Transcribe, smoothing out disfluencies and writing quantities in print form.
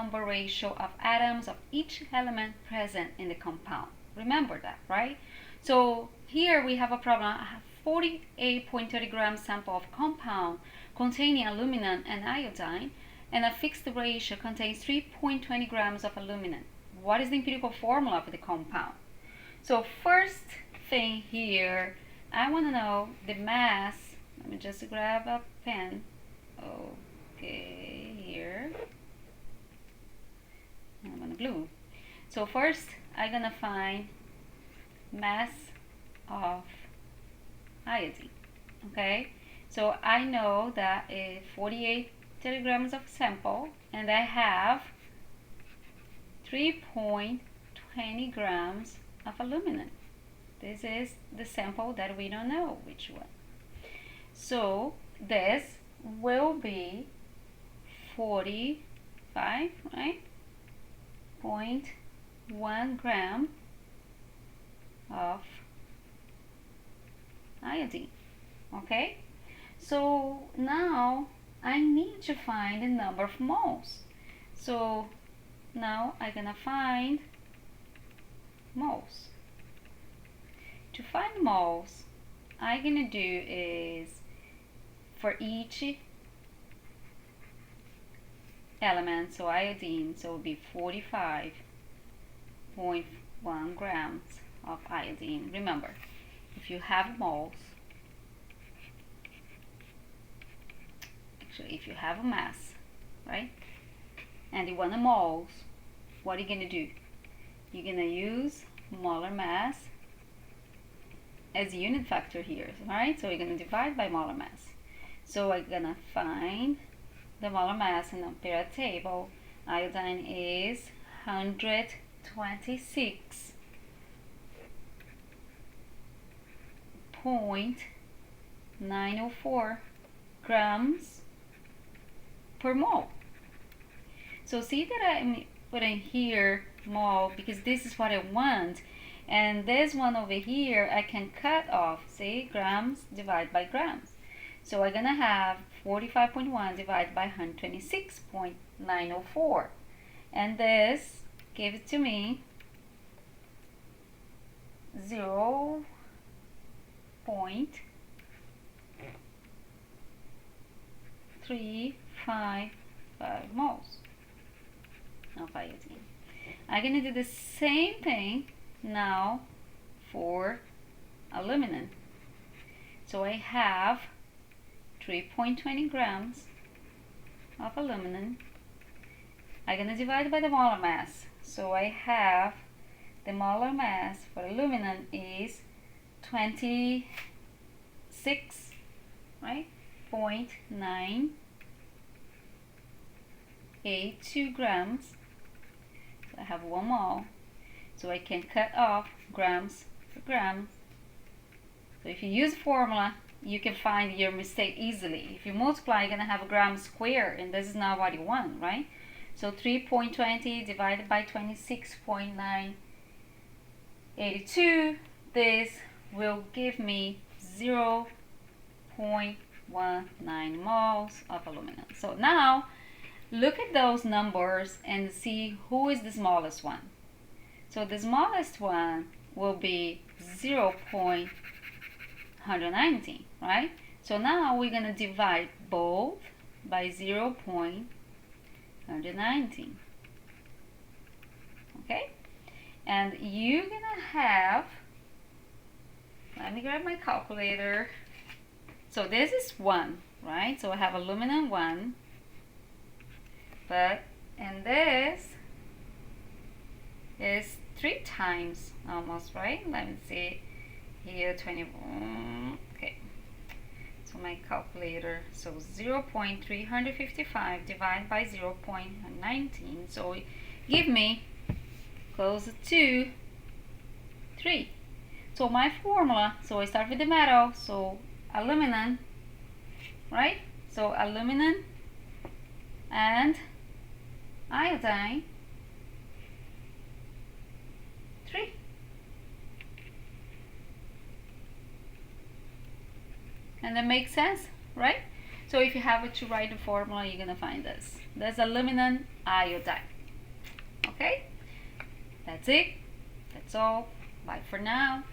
number ratio of atoms of each element present in the compound. Remember that, right? So here we have a problem. I have 48.30 grams sample of compound containing aluminum and iodine, and a fixed ratio contains 3.20 grams of aluminum. What is the empirical formula for the compound? So first thing here, I want to know the mass. Let me just grab a pen. Okay, here. I'm gonna glue. So first, I'm gonna find mass of iodine. Okay, so I know that it's 48 grams of sample, and I have 3.20 grams of aluminum. This is the sample that we don't know which one. So this will be 45, right? 0.1 gram of iodine. Okay? So now I need to find the number of moles. So now I'm gonna find moles. To find moles, I'm gonna do is for each element, so iodine, so it will be 45.1 grams of iodine. Remember, if you have moles, actually if you have a mass, right, and you want a moles, what are you gonna do? You're gonna use molar mass as a unit factor here, right? So you're gonna divide by molar mass. So I'm gonna find the molar mass in the periodic table. Iodine is 126.904 grams per mole. So see that I'm putting here mole because this is what I want, and this one over here I can cut off, see, grams divided by grams. So I'm gonna have 45.1 divided by 126.904, and this gives it to me 0.355 moles of iodine. I'm gonna do the same thing now for aluminum. So I have 3.20 grams of aluminum. I'm gonna divide by the molar mass. So I have the molar mass for aluminum is 26, right? 0.982 grams. So I have 1 mole. So I can cut off grams for grams. So if you use the formula, you can find your mistake easily. If you multiply, you're gonna have a gram squared, and this is not what you want, right? So 3.20 divided by 26.982, this will give me 0.19 moles of aluminum. So now look at those numbers and see who is the smallest one. So the smallest one will be 0.119, right? So now we're gonna divide both by 0.119. Okay? And you're gonna have, let me grab my calculator. So this is 1, right? So I have aluminum 1, but, and this is 3 times almost, right? Let me see here, 20, okay. So my calculator, so 0.355 divided by 0.19, so give me close to 3. So my formula, so I start with the metal, so aluminum, right? So aluminum and iodine, 3. And that makes sense, right? So if you have to write the formula, you're gonna find this. That's aluminum iodide. Okay? That's it. That's all. Bye for now.